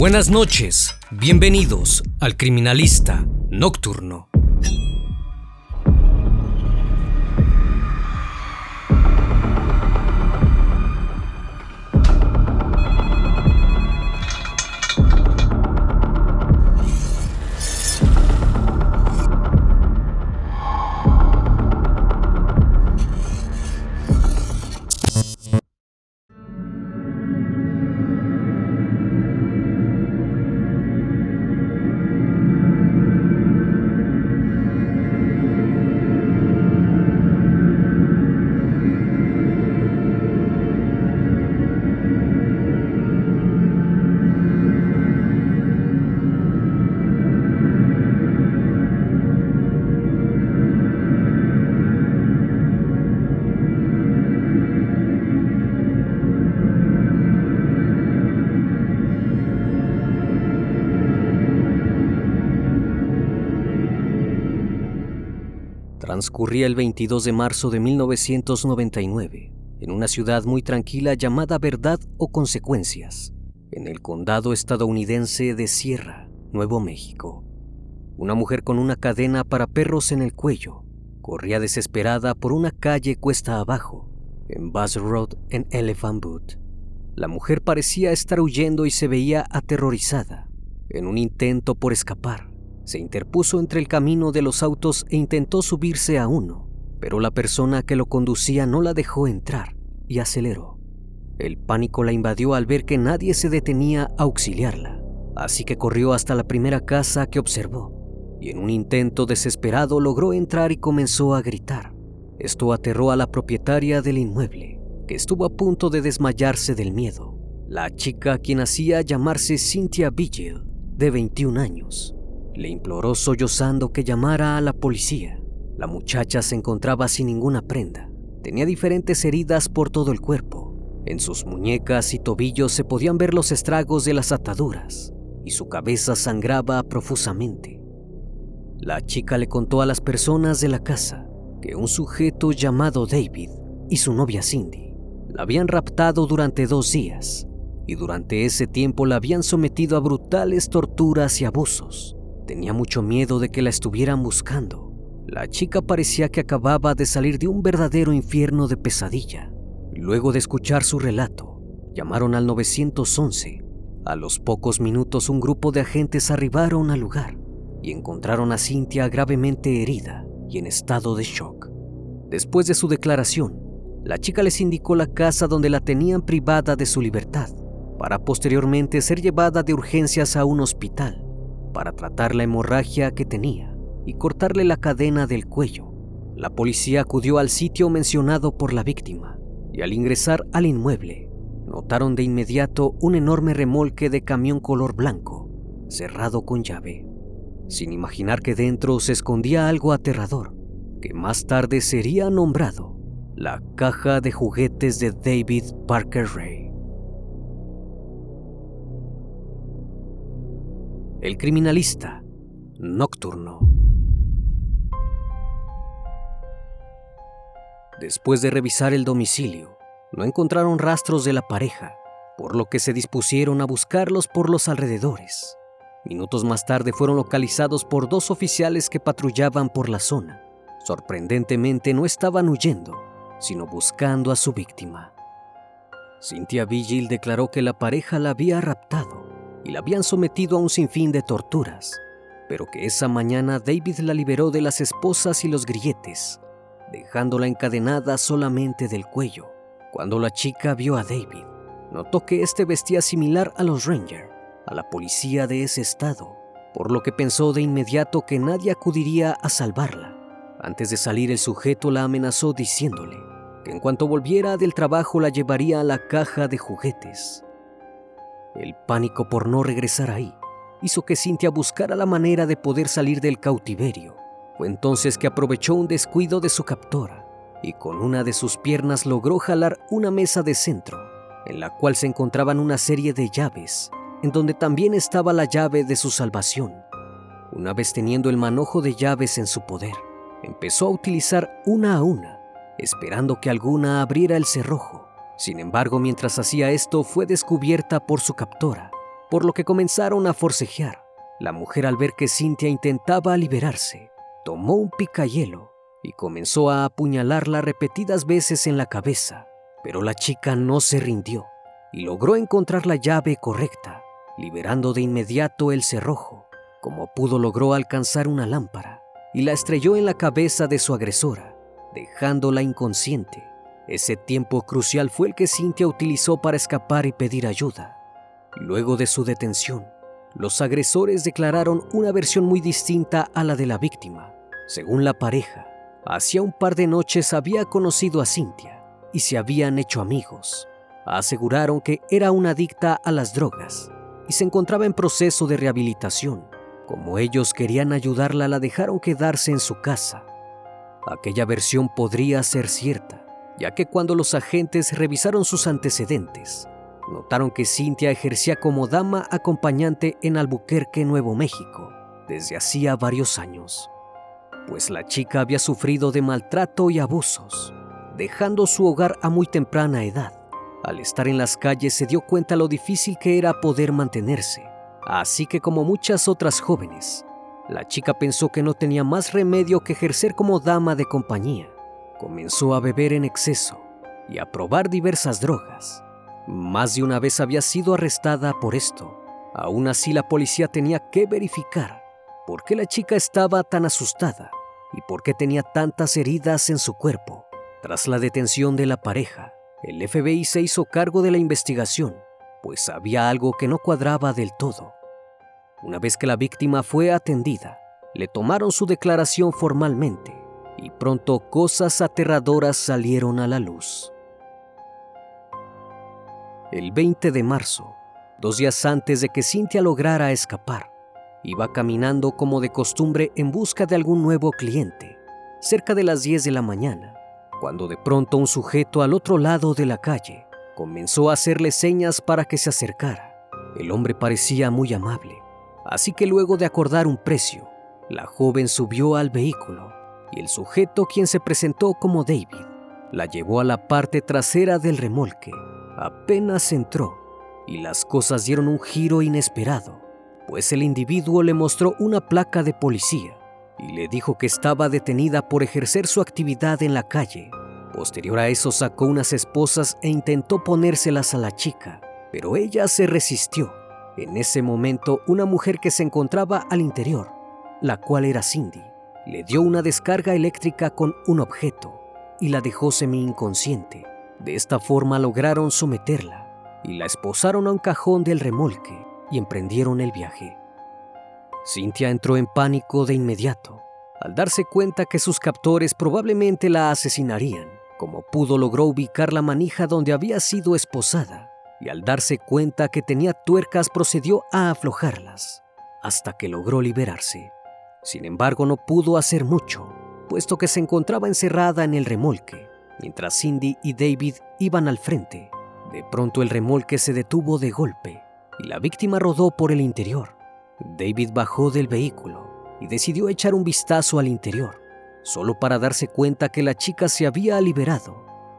Buenas noches, bienvenidos al Criminalista Nocturno. Transcurría el 22 de marzo de 1999, en una ciudad muy tranquila llamada Verdad o Consecuencias, en el condado estadounidense de Sierra, Nuevo México. Una mujer con una cadena para perros en el cuello corría desesperada por una calle cuesta abajo, en Bass Road en Elephant Butte. La mujer parecía estar huyendo y se veía aterrorizada. En un intento por escapar, se interpuso entre el camino de los autos e intentó subirse a uno, pero la persona que lo conducía no la dejó entrar y aceleró. El pánico la invadió al ver que nadie se detenía a auxiliarla, así que corrió hasta la primera casa que observó y en un intento desesperado logró entrar y comenzó a gritar. Esto aterró a la propietaria del inmueble, que estuvo a punto de desmayarse del miedo. La chica, quien hacía llamarse Cynthia Vigil, de 21 años, le imploró sollozando que llamara a la policía. La muchacha se encontraba sin ninguna prenda. Tenía diferentes heridas por todo el cuerpo. En sus muñecas y tobillos se podían ver los estragos de las ataduras y su cabeza sangraba profusamente. La chica le contó a las personas de la casa que un sujeto llamado David y su novia Cindy la habían raptado durante 2 días y durante ese tiempo la habían sometido a brutales torturas y abusos. Tenía mucho miedo de que la estuvieran buscando. La chica parecía que acababa de salir de un verdadero infierno de pesadilla. Luego de escuchar su relato, llamaron al 911. A los pocos minutos, un grupo de agentes arribaron al lugar y encontraron a Cynthia gravemente herida y en estado de shock. Después de su declaración, la chica les indicó la casa donde la tenían privada de su libertad, para posteriormente ser llevada de urgencias a un hospital para tratar la hemorragia que tenía y cortarle la cadena del cuello. La policía acudió al sitio mencionado por la víctima y al ingresar al inmueble, notaron de inmediato un enorme remolque de camión color blanco, cerrado con llave, sin imaginar que dentro se escondía algo aterrador, que más tarde sería nombrado la caja de juguetes de David Parker Ray. El Criminalista Nocturno. Después de revisar el domicilio, no encontraron rastros de la pareja, por lo que se dispusieron a buscarlos por los alrededores. Minutos más tarde fueron localizados por 2 oficiales que patrullaban por la zona. Sorprendentemente no estaban huyendo, sino buscando a su víctima. Cynthia Vigil declaró que la pareja la había raptado y la habían sometido a un sinfín de torturas, pero que esa mañana David la liberó de las esposas y los grilletes, dejándola encadenada solamente del cuello. Cuando la chica vio a David, notó que este vestía similar a los Rangers, a la policía de ese estado, por lo que pensó de inmediato que nadie acudiría a salvarla. Antes de salir, el sujeto la amenazó diciéndole que en cuanto volviera del trabajo la llevaría a la caja de juguetes. El pánico por no regresar ahí hizo que Cynthia buscara la manera de poder salir del cautiverio. Fue entonces que aprovechó un descuido de su captora y con una de sus piernas logró jalar una mesa de centro, en la cual se encontraban una serie de llaves, en donde también estaba la llave de su salvación. Una vez teniendo el manojo de llaves en su poder, empezó a utilizar una a una, esperando que alguna abriera el cerrojo. Sin embargo, mientras hacía esto, fue descubierta por su captora, por lo que comenzaron a forcejear. La mujer, al ver que Cynthia intentaba liberarse, tomó un picayelo y comenzó a apuñalarla repetidas veces en la cabeza, pero la chica no se rindió y logró encontrar la llave correcta, liberando de inmediato el cerrojo. Como pudo, logró alcanzar una lámpara y la estrelló en la cabeza de su agresora, dejándola inconsciente. Ese tiempo crucial fue el que Cynthia utilizó para escapar y pedir ayuda. Luego de su detención, los agresores declararon una versión muy distinta a la de la víctima. Según la pareja, hacía un par de noches había conocido a Cynthia y se habían hecho amigos. Aseguraron que era una adicta a las drogas y se encontraba en proceso de rehabilitación. Como ellos querían ayudarla, la dejaron quedarse en su casa. Aquella versión podría ser cierta, ya que cuando los agentes revisaron sus antecedentes, notaron que Cynthia ejercía como dama acompañante en Albuquerque, Nuevo México, desde hacía varios años, pues la chica había sufrido de maltrato y abusos, dejando su hogar a muy temprana edad. Al estar en las calles se dio cuenta lo difícil que era poder mantenerse, así que, como muchas otras jóvenes, la chica pensó que no tenía más remedio que ejercer como dama de compañía. Comenzó a beber en exceso y a probar diversas drogas. Más de una vez había sido arrestada por esto. Aún así, la policía tenía que verificar por qué la chica estaba tan asustada y por qué tenía tantas heridas en su cuerpo. Tras la detención de la pareja, el FBI se hizo cargo de la investigación, pues había algo que no cuadraba del todo. Una vez que la víctima fue atendida, le tomaron su declaración formalmente y pronto cosas aterradoras salieron a la luz. El 20 de marzo, 2 días antes de que Cynthia lograra escapar, iba caminando como de costumbre en busca de algún nuevo cliente, cerca de las 10 de la mañana, cuando de pronto un sujeto al otro lado de la calle comenzó a hacerle señas para que se acercara. El hombre parecía muy amable, así que luego de acordar un precio, la joven subió al vehículo y el sujeto, quien se presentó como David, la llevó a la parte trasera del remolque. Apenas entró y las cosas dieron un giro inesperado, pues el individuo le mostró una placa de policía y le dijo que estaba detenida por ejercer su actividad en la calle. Posterior a eso, sacó unas esposas e intentó ponérselas a la chica, pero ella se resistió. En ese momento, una mujer que se encontraba al interior, la cual era Cindy, le dio una descarga eléctrica con un objeto y la dejó semi-inconsciente. De esta forma lograron someterla y la esposaron a un cajón del remolque y emprendieron el viaje. Cynthia entró en pánico de inmediato. Al darse cuenta que sus captores probablemente la asesinarían, como pudo, logró ubicar la manija donde había sido esposada y al darse cuenta que tenía tuercas procedió a aflojarlas hasta que logró liberarse. Sin embargo, no pudo hacer mucho, puesto que se encontraba encerrada en el remolque, mientras Cindy y David iban al frente. De pronto el remolque se detuvo de golpe y la víctima rodó por el interior. David bajó del vehículo y decidió echar un vistazo al interior, solo para darse cuenta que la chica se había liberado,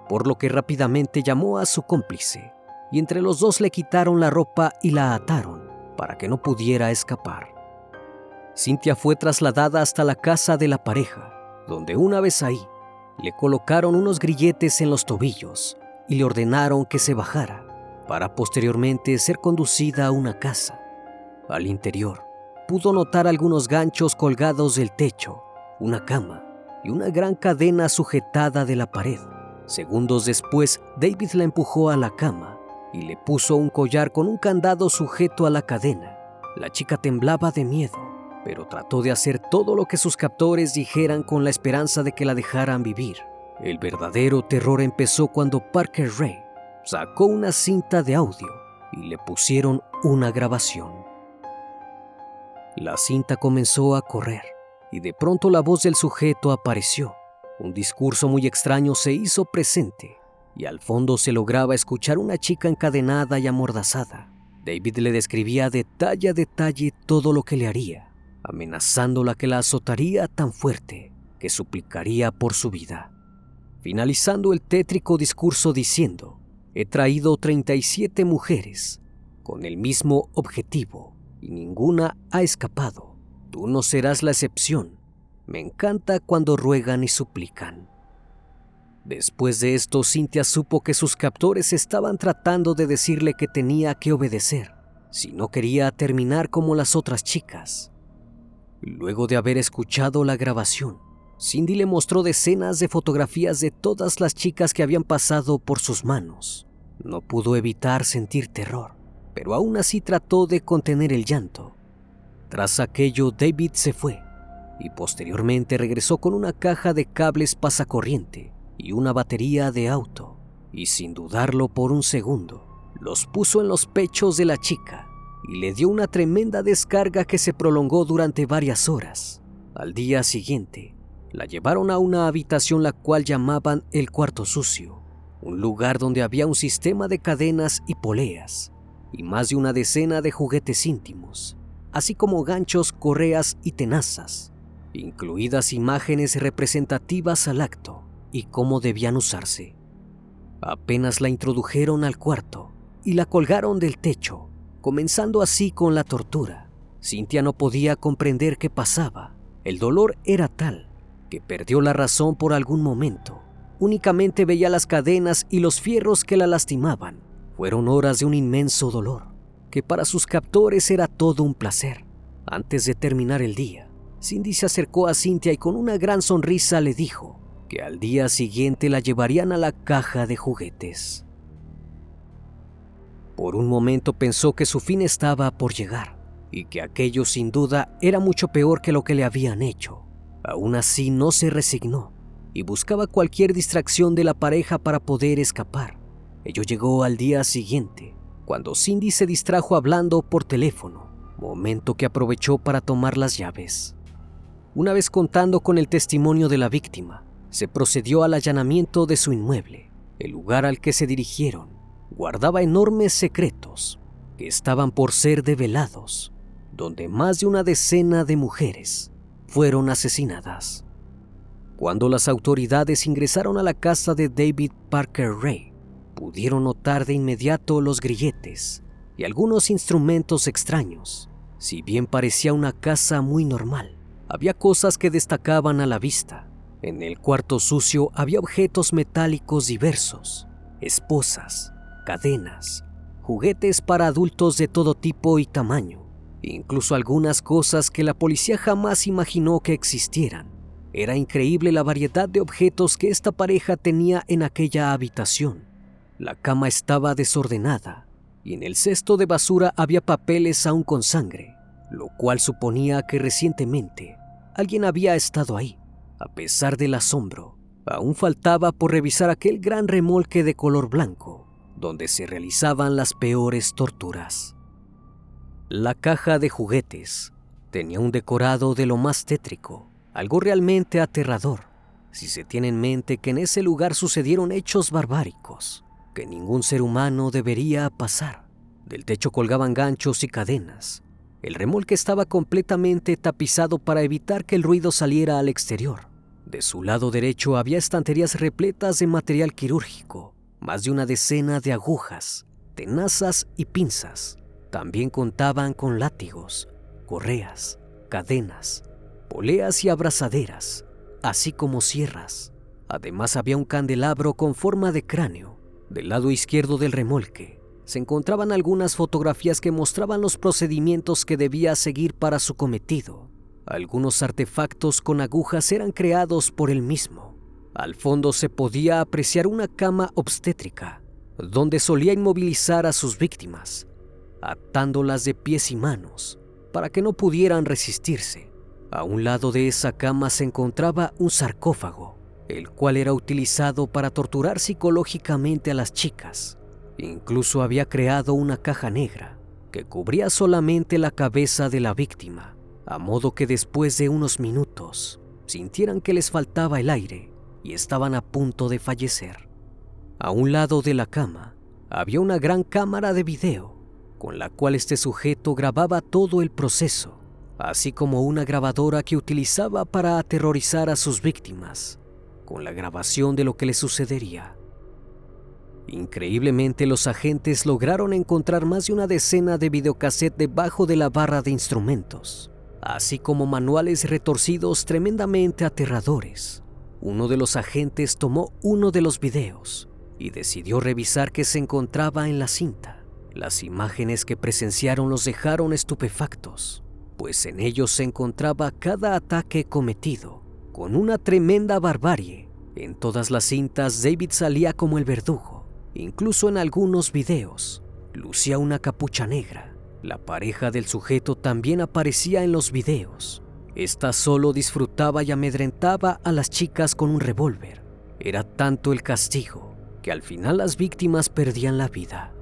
por lo que rápidamente llamó a su cómplice y entre los dos le quitaron la ropa y la ataron para que no pudiera escapar. Cynthia fue trasladada hasta la casa de la pareja, donde una vez ahí le colocaron unos grilletes en los tobillos y le ordenaron que se bajara para posteriormente ser conducida a una casa. Al interior pudo notar algunos ganchos colgados del techo, una cama y una gran cadena sujetada de la pared. Segundos después, David la empujó a la cama y le puso un collar con un candado sujeto a la cadena. La chica temblaba de miedo, pero trató de hacer todo lo que sus captores dijeran con la esperanza de que la dejaran vivir. El verdadero terror empezó cuando Parker Ray sacó una cinta de audio y le pusieron una grabación. La cinta comenzó a correr y de pronto la voz del sujeto apareció. Un discurso muy extraño se hizo presente y al fondo se lograba escuchar una chica encadenada y amordazada. David le describía detalle a detalle todo lo que le haría, amenazándola que la azotaría tan fuerte que suplicaría por su vida. Finalizando el tétrico discurso diciendo: «He traído 37 mujeres con el mismo objetivo, y ninguna ha escapado. Tú no serás la excepción. Me encanta cuando ruegan y suplican. Después de esto, Cynthia supo que sus captores estaban tratando de decirle que tenía que obedecer, si no quería terminar como las otras chicas. Luego de haber escuchado la grabación, Cindy le mostró decenas de fotografías de todas las chicas que habían pasado por sus manos. No pudo evitar sentir terror, pero aún así trató de contener el llanto. Tras aquello, David se fue y posteriormente regresó con una caja de cables pasacorriente y una batería de auto, y sin dudarlo por un segundo, los puso en los pechos de la chica y le dio una tremenda descarga que se prolongó durante varias horas. Al día siguiente, la llevaron a una habitación la cual llamaban el cuarto sucio, un lugar donde había un sistema de cadenas y poleas, y más de una decena de juguetes íntimos, así como ganchos, correas y tenazas, incluidas imágenes representativas al acto y cómo debían usarse. Apenas la introdujeron al cuarto y la colgaron del techo, comenzando así con la tortura. Cynthia no podía comprender qué pasaba. El dolor era tal que perdió la razón por algún momento. Únicamente veía las cadenas y los fierros que la lastimaban. Fueron horas de un inmenso dolor, que para sus captores era todo un placer. Antes de terminar el día, Cindy se acercó a Cynthia y con una gran sonrisa le dijo que al día siguiente la llevarían a la caja de juguetes. Por un momento pensó que su fin estaba por llegar y que aquello sin duda era mucho peor que lo que le habían hecho. Aún así no se resignó y buscaba cualquier distracción de la pareja para poder escapar. Ello llegó al día siguiente, cuando Cindy se distrajo hablando por teléfono, momento que aprovechó para tomar las llaves. Una vez contando con el testimonio de la víctima, se procedió al allanamiento de su inmueble. El lugar al que se dirigieron guardaba enormes secretos que estaban por ser develados, donde más de una decena de mujeres fueron asesinadas. Cuando las autoridades ingresaron a la casa de David Parker Ray, pudieron notar de inmediato los grilletes y algunos instrumentos extraños. Si bien parecía una casa muy normal, había cosas que destacaban a la vista. En el cuarto sucio había objetos metálicos diversos, esposas, cadenas, juguetes para adultos de todo tipo y tamaño, incluso algunas cosas que la policía jamás imaginó que existieran. Era increíble la variedad de objetos que esta pareja tenía en aquella habitación. La cama estaba desordenada y en el cesto de basura había papeles aún con sangre, lo cual suponía que recientemente alguien había estado ahí. A pesar del asombro, aún faltaba por revisar aquel gran remolque de color blanco, donde se realizaban las peores torturas. La caja de juguetes tenía un decorado de lo más tétrico, algo realmente aterrador, si se tiene en mente que en ese lugar sucedieron hechos barbáricos que ningún ser humano debería pasar. Del techo colgaban ganchos y cadenas. El remolque estaba completamente tapizado para evitar que el ruido saliera al exterior. De su lado derecho había estanterías repletas de material quirúrgico, más de una decena de agujas, tenazas y pinzas. También contaban con látigos, correas, cadenas, poleas y abrazaderas, así como sierras. Además había un candelabro con forma de cráneo. Del lado izquierdo del remolque se encontraban algunas fotografías que mostraban los procedimientos que debía seguir para su cometido. Algunos artefactos con agujas eran creados por él mismo. Al fondo se podía apreciar una cama obstétrica, donde solía inmovilizar a sus víctimas, atándolas de pies y manos para que no pudieran resistirse. A un lado de esa cama se encontraba un sarcófago, el cual era utilizado para torturar psicológicamente a las chicas. Incluso había creado una caja negra que cubría solamente la cabeza de la víctima, a modo que después de unos minutos sintieran que les faltaba el aire y estaban a punto de fallecer. A un lado de la cama había una gran cámara de video, con la cual este sujeto grababa todo el proceso, así como una grabadora que utilizaba para aterrorizar a sus víctimas con la grabación de lo que les sucedería. Increíblemente, los agentes lograron encontrar más de una decena de videocassettes debajo de la barra de instrumentos, así como manuales retorcidos tremendamente aterradores. Uno de los agentes tomó uno de los videos y decidió revisar qué se encontraba en la cinta. Las imágenes que presenciaron los dejaron estupefactos, pues en ellos se encontraba cada ataque cometido con una tremenda barbarie. En todas las cintas, David salía como el verdugo. Incluso en algunos videos, lucía una capucha negra. La pareja del sujeto también aparecía en los videos. Esta solo disfrutaba y amedrentaba a las chicas con un revólver. Era tanto el castigo que al final las víctimas perdían la vida.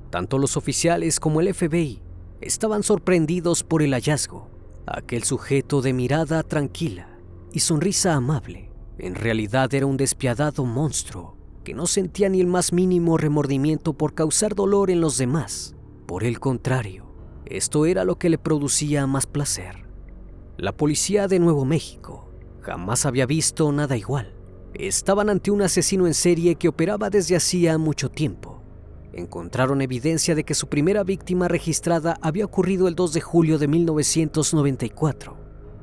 Tanto los oficiales como el FBI estaban sorprendidos por el hallazgo. Aquel sujeto de mirada tranquila y sonrisa amable, en realidad era un despiadado monstruo que no sentía ni el más mínimo remordimiento por causar dolor en los demás. Por el contrario, esto era lo que le producía más placer. La policía de Nuevo México jamás había visto nada igual. Estaban ante un asesino en serie que operaba desde hacía mucho tiempo. Encontraron evidencia de que su primera víctima registrada había ocurrido el 2 de julio de 1994.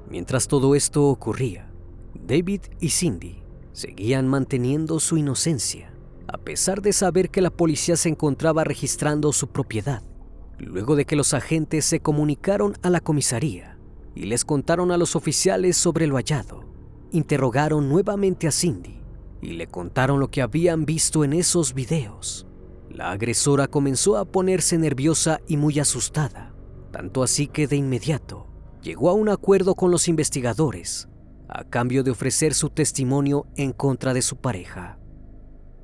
Mientras todo esto ocurría, David y Cindy seguían manteniendo su inocencia, a pesar de saber que la policía se encontraba registrando su propiedad. Luego de que los agentes se comunicaron a la comisaría y les contaron a los oficiales sobre lo hallado, interrogaron nuevamente a Cindy y le contaron lo que habían visto en esos videos. La agresora comenzó a ponerse nerviosa y muy asustada, tanto así que de inmediato llegó a un acuerdo con los investigadores a cambio de ofrecer su testimonio en contra de su pareja.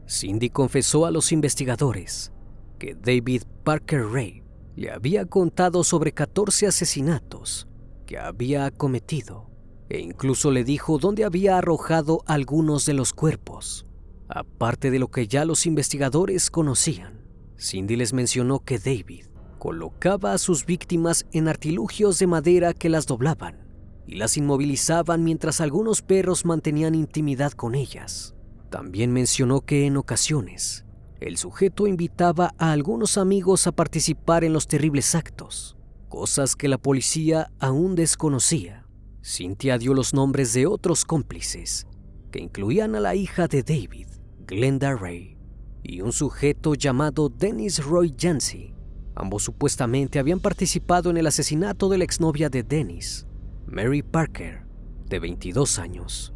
Cindy confesó a los investigadores que David Parker Ray le había contado sobre 14 asesinatos que había cometido e incluso le dijo dónde había arrojado algunos de los cuerpos. Aparte de lo que ya los investigadores conocían, Cindy les mencionó que David colocaba a sus víctimas en artilugios de madera que las doblaban y las inmovilizaban mientras algunos perros mantenían intimidad con ellas. También mencionó que en ocasiones el sujeto invitaba a algunos amigos a participar en los terribles actos, cosas que la policía aún desconocía. Cynthia dio los nombres de otros cómplices, que incluían a la hija de David, Glenda Ray, y un sujeto llamado Dennis Roy Yancey. Ambos supuestamente habían participado en el asesinato de la exnovia de Dennis, Mary Parker, de 22 años.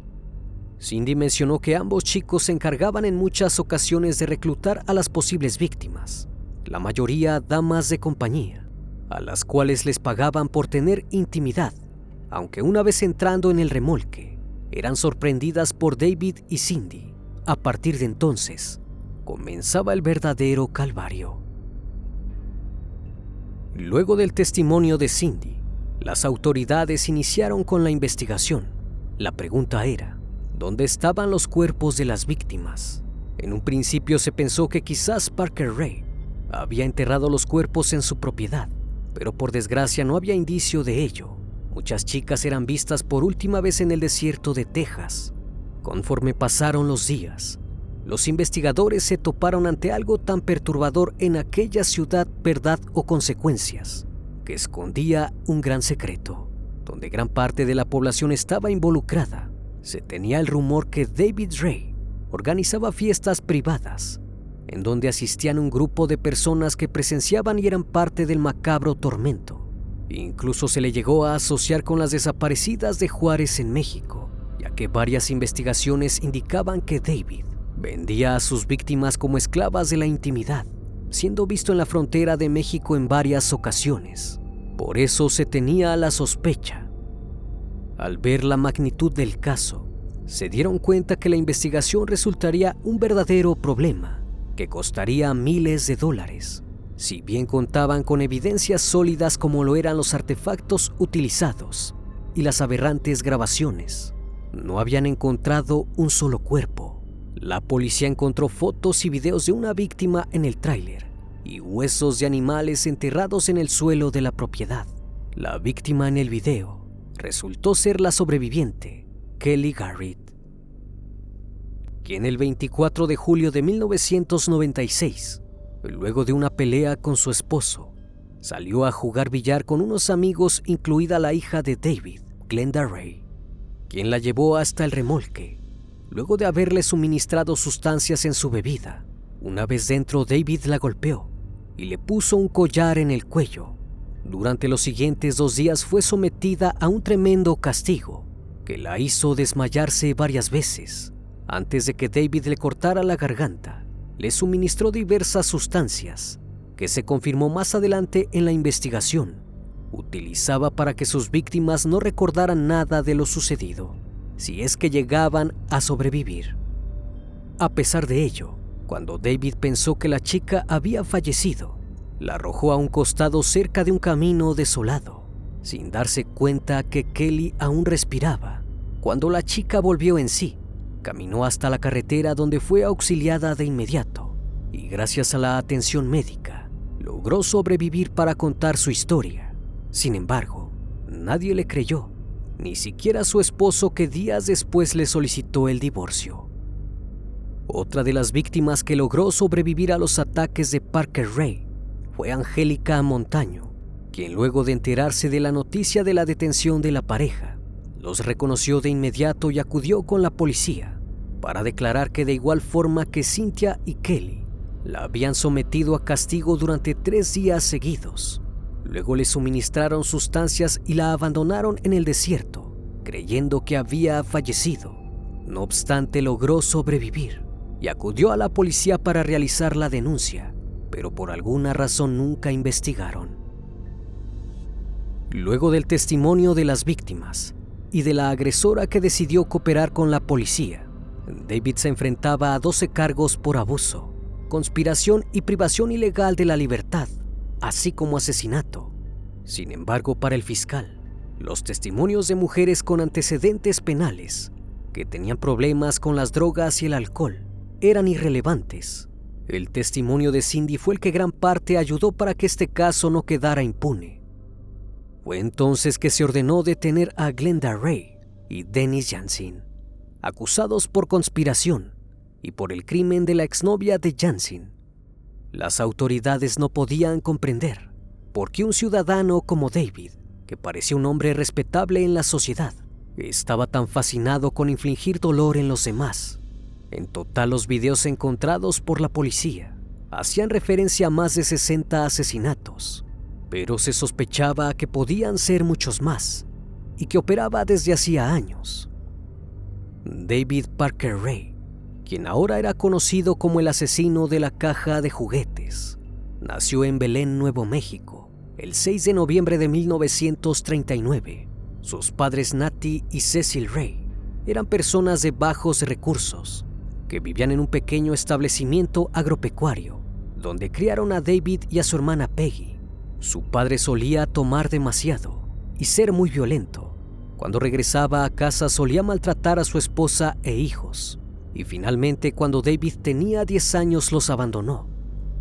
Cindy mencionó que ambos chicos se encargaban en muchas ocasiones de reclutar a las posibles víctimas, la mayoría damas de compañía, a las cuales les pagaban por tener intimidad, aunque una vez entrando en el remolque, eran sorprendidas por David y Cindy. A partir de entonces, comenzaba el verdadero calvario. Luego del testimonio de Cindy, las autoridades iniciaron con la investigación. La pregunta era, ¿dónde estaban los cuerpos de las víctimas? En un principio se pensó que quizás Parker Ray había enterrado los cuerpos en su propiedad, pero por desgracia no había indicio de ello. Muchas chicas eran vistas por última vez en el desierto de Texas. Conforme pasaron los días, los investigadores se toparon ante algo tan perturbador en aquella ciudad, verdad o consecuencias, que escondía un gran secreto, donde gran parte de la población estaba involucrada. Se tenía el rumor que David Ray organizaba fiestas privadas, en donde asistían un grupo de personas que presenciaban y eran parte del macabro tormento. Incluso se le llegó a asociar con las desaparecidas de Juárez en México, ya que varias investigaciones indicaban que David vendía a sus víctimas como esclavas de la intimidad, siendo visto en la frontera de México en varias ocasiones. Por eso se tenía la sospecha. Al ver la magnitud del caso, se dieron cuenta que la investigación resultaría un verdadero problema que costaría miles de dólares. Si bien contaban con evidencias sólidas como lo eran los artefactos utilizados y las aberrantes grabaciones, no habían encontrado un solo cuerpo. La policía encontró fotos y videos de una víctima en el tráiler y huesos de animales enterrados en el suelo de la propiedad. La víctima en el video resultó ser la sobreviviente, Kelly Garrett, quien el 24 de julio de 1996, luego de una pelea con su esposo, salió a jugar billar con unos amigos, incluida la hija de David, Glenda Ray, quien la llevó hasta el remolque, luego de haberle suministrado sustancias en su bebida. Una vez dentro, David la golpeó y le puso un collar en el cuello. Durante los siguientes 2 días fue sometida a un tremendo castigo que la hizo desmayarse varias veces. Antes de que David le cortara la garganta, le suministró diversas sustancias que se confirmó más adelante en la investigación utilizaba para que sus víctimas no recordaran nada de lo sucedido, si es que llegaban a sobrevivir. A pesar de ello, cuando David pensó que la chica había fallecido, la arrojó a un costado cerca de un camino desolado, sin darse cuenta que Kelly aún respiraba. Cuando la chica volvió en sí, caminó hasta la carretera, donde fue auxiliada de inmediato y, gracias a la atención médica, logró sobrevivir para contar su historia. Sin embargo, nadie le creyó, ni siquiera su esposo, que días después le solicitó el divorcio. Otra de las víctimas que logró sobrevivir a los ataques de Parker Ray fue Angélica Montaño, quien, luego de enterarse de la noticia de la detención de la pareja, los reconoció de inmediato y acudió con la policía para declarar que, de igual forma que Cynthia y Kelly, la habían sometido a castigo durante 3 días seguidos. Luego le suministraron sustancias y la abandonaron en el desierto, creyendo que había fallecido. No obstante, logró sobrevivir y acudió a la policía para realizar la denuncia, pero por alguna razón nunca investigaron. Luego del testimonio de las víctimas y de la agresora, que decidió cooperar con la policía, David se enfrentaba a 12 cargos por abuso, conspiración y privación ilegal de la libertad, así como asesinato. Sin embargo, para el fiscal, los testimonios de mujeres con antecedentes penales que tenían problemas con las drogas y el alcohol eran irrelevantes. El testimonio de Cindy fue el que gran parte ayudó para que este caso no quedara impune. Fue entonces que se ordenó detener a Glenda Ray y Dennis Jansen, acusados por conspiración y por el crimen de la exnovia de Jansen. Las autoridades no podían comprender por qué un ciudadano como David, que parecía un hombre respetable en la sociedad, estaba tan fascinado con infligir dolor en los demás. En total, los videos encontrados por la policía hacían referencia a más de 60 asesinatos, pero se sospechaba que podían ser muchos más y que operaba desde hacía años. David Parker Ray, quien ahora era conocido como el asesino de la caja de juguetes, nació en Belén, Nuevo México, el 6 de noviembre de 1939. Sus padres, Natty y Cecil Ray, eran personas de bajos recursos que vivían en un pequeño establecimiento agropecuario, donde criaron a David y a su hermana Peggy. Su padre solía tomar demasiado y ser muy violento. Cuando regresaba a casa, solía maltratar a su esposa e hijos. Y finalmente, cuando David tenía 10 años, los abandonó.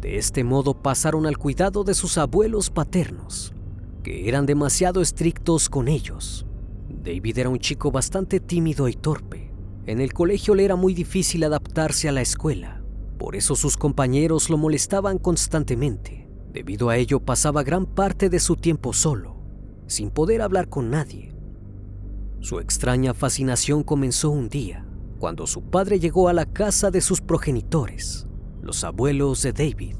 De este modo pasaron al cuidado de sus abuelos paternos, que eran demasiado estrictos con ellos. David era un chico bastante tímido y torpe. En el colegio le era muy difícil adaptarse a la escuela. Por eso sus compañeros lo molestaban constantemente. Debido a ello, pasaba gran parte de su tiempo solo, sin poder hablar con nadie. Su extraña fascinación comenzó un día, cuando su padre llegó a la casa de sus progenitores, los abuelos de David,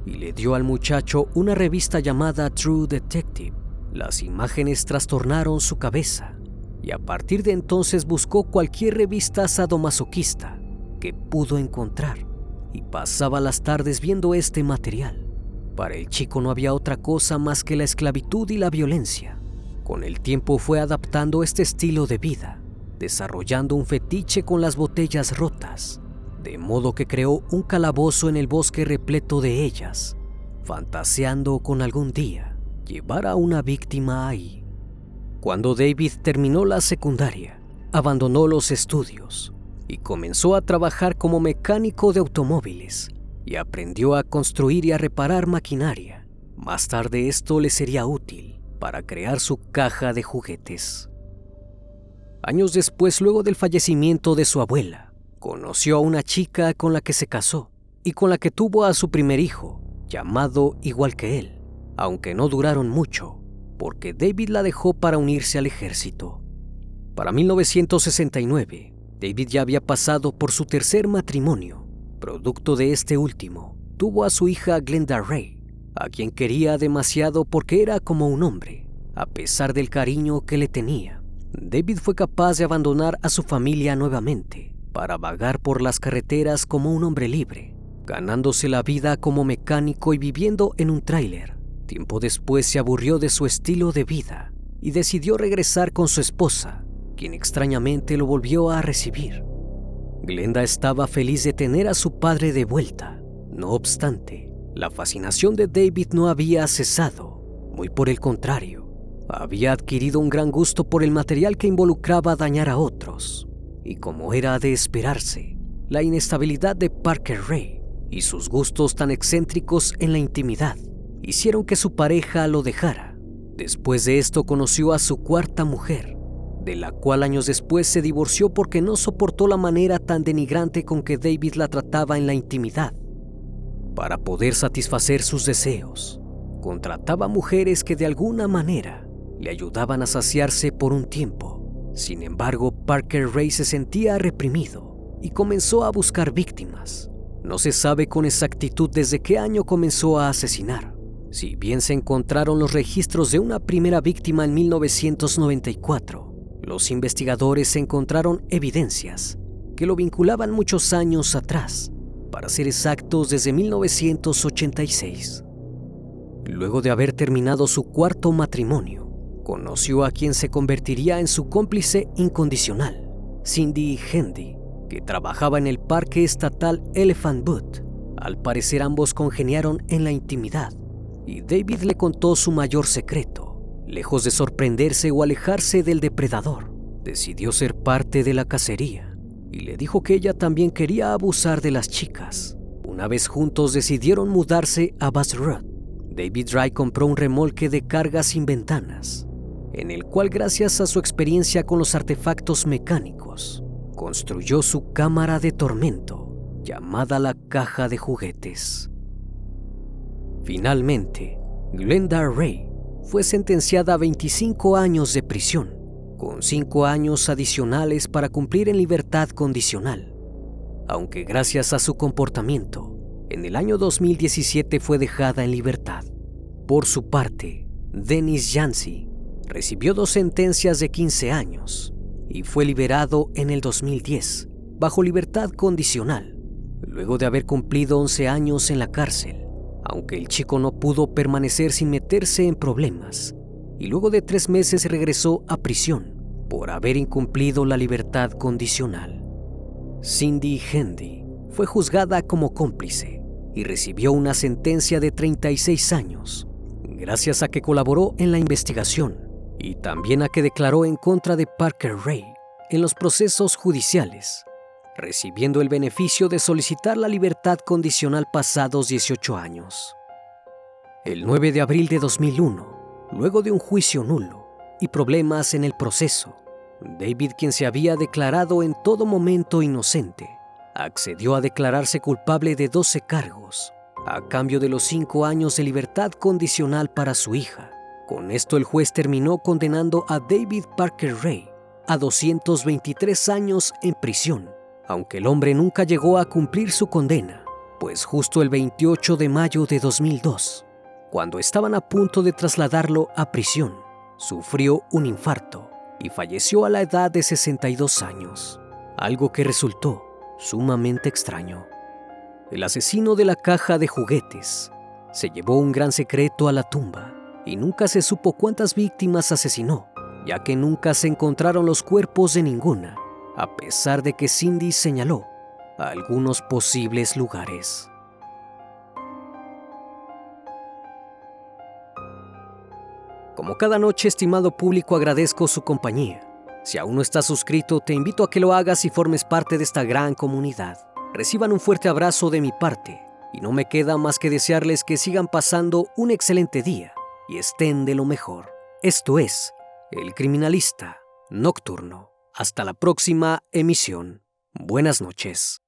y le dio al muchacho una revista llamada True Detective. Las imágenes trastornaron su cabeza, y a partir de entonces buscó cualquier revista sadomasoquista que pudo encontrar y pasaba las tardes viendo este material. Para el chico no había otra cosa más que la esclavitud y la violencia. Con el tiempo fue adaptando este estilo de vida, desarrollando un fetiche con las botellas rotas, de modo que creó un calabozo en el bosque repleto de ellas, fantaseando con algún día llevar a una víctima ahí. Cuando David terminó la secundaria, abandonó los estudios y comenzó a trabajar como mecánico de automóviles y aprendió a construir y a reparar maquinaria. Más tarde esto le sería útil para crear su caja de juguetes. Años después, luego del fallecimiento de su abuela, conoció a una chica con la que se casó y con la que tuvo a su primer hijo, llamado igual que él, aunque no duraron mucho, porque David la dejó para unirse al ejército. Para 1969, David ya había pasado por su tercer matrimonio. Producto de este último, tuvo a su hija Glenda Ray, a quien quería demasiado porque era como un hombre. A pesar del cariño que le tenía, David fue capaz de abandonar a su familia nuevamente para vagar por las carreteras como un hombre libre, ganándose la vida como mecánico y viviendo en un tráiler. Tiempo después se aburrió de su estilo de vida y decidió regresar con su esposa, quien extrañamente lo volvió a recibir. Glenda estaba feliz de tener a su padre de vuelta. No obstante, la fascinación de David no había cesado, muy por el contrario. Había adquirido un gran gusto por el material que involucraba dañar a otros. Y como era de esperarse, la inestabilidad de Parker Ray y sus gustos tan excéntricos en la intimidad hicieron que su pareja lo dejara. Después de esto conoció a su cuarta mujer, de la cual años después se divorció porque no soportó la manera tan denigrante con que David la trataba en la intimidad. Para poder satisfacer sus deseos, contrataba mujeres que de alguna manera le ayudaban a saciarse por un tiempo. Sin embargo, Parker Ray se sentía reprimido y comenzó a buscar víctimas. No se sabe con exactitud desde qué año comenzó a asesinar. Si bien se encontraron los registros de una primera víctima en 1994, los investigadores encontraron evidencias que lo vinculaban muchos años atrás, para ser exactos desde 1986. Luego de haber terminado su cuarto matrimonio, conoció a quien se convertiría en su cómplice incondicional, Cindy Hendy, que trabajaba en el Parque Estatal Elephant Butte. Al parecer ambos congeniaron en la intimidad y David le contó su mayor secreto. Lejos de sorprenderse o alejarse del depredador, decidió ser parte de la cacería y le dijo que ella también quería abusar de las chicas. Una vez juntos decidieron mudarse a Bass Road. David Ray compró un remolque de carga sin ventanas, en el cual, gracias a su experiencia con los artefactos mecánicos, construyó su cámara de tormento, llamada la caja de juguetes. Finalmente, Glenda Ray fue sentenciada a 25 años de prisión, con 5 años adicionales para cumplir en libertad condicional. Aunque gracias a su comportamiento, en el año 2017 fue dejada en libertad. Por su parte, Dennis Yancey recibió 2 sentencias de 15 años y fue liberado en el 2010 bajo libertad condicional, luego de haber cumplido 11 años en la cárcel. Aunque el chico no pudo permanecer sin meterse en problemas, y luego de 3 meses regresó a prisión por haber incumplido la libertad condicional. Cindy Hendy fue juzgada como cómplice y recibió una sentencia de 36 años, gracias a que colaboró en la investigación y también a que declaró en contra de Parker Ray en los procesos judiciales, recibiendo el beneficio de solicitar la libertad condicional pasados 18 años. El 9 de abril de 2001, luego de un juicio nulo y problemas en el proceso, David, quien se había declarado en todo momento inocente, accedió a declararse culpable de 12 cargos, a cambio de los 5 años de libertad condicional para su hija. Con esto, el juez terminó condenando a David Parker Ray a 223 años en prisión, aunque el hombre nunca llegó a cumplir su condena, pues justo el 28 de mayo de 2002, cuando estaban a punto de trasladarlo a prisión, sufrió un infarto y falleció a la edad de 62 años, algo que resultó sumamente extraño. El asesino de la caja de juguetes se llevó un gran secreto a la tumba y nunca se supo cuántas víctimas asesinó, ya que nunca se encontraron los cuerpos de ninguna, a pesar de que Cindy señaló algunos posibles lugares. Como cada noche, estimado público, agradezco su compañía. Si aún no estás suscrito, te invito a que lo hagas y formes parte de esta gran comunidad. Reciban un fuerte abrazo de mi parte y no me queda más que desearles que sigan pasando un excelente día y estén de lo mejor. Esto es El Criminalista Nocturno. Hasta la próxima emisión. Buenas noches.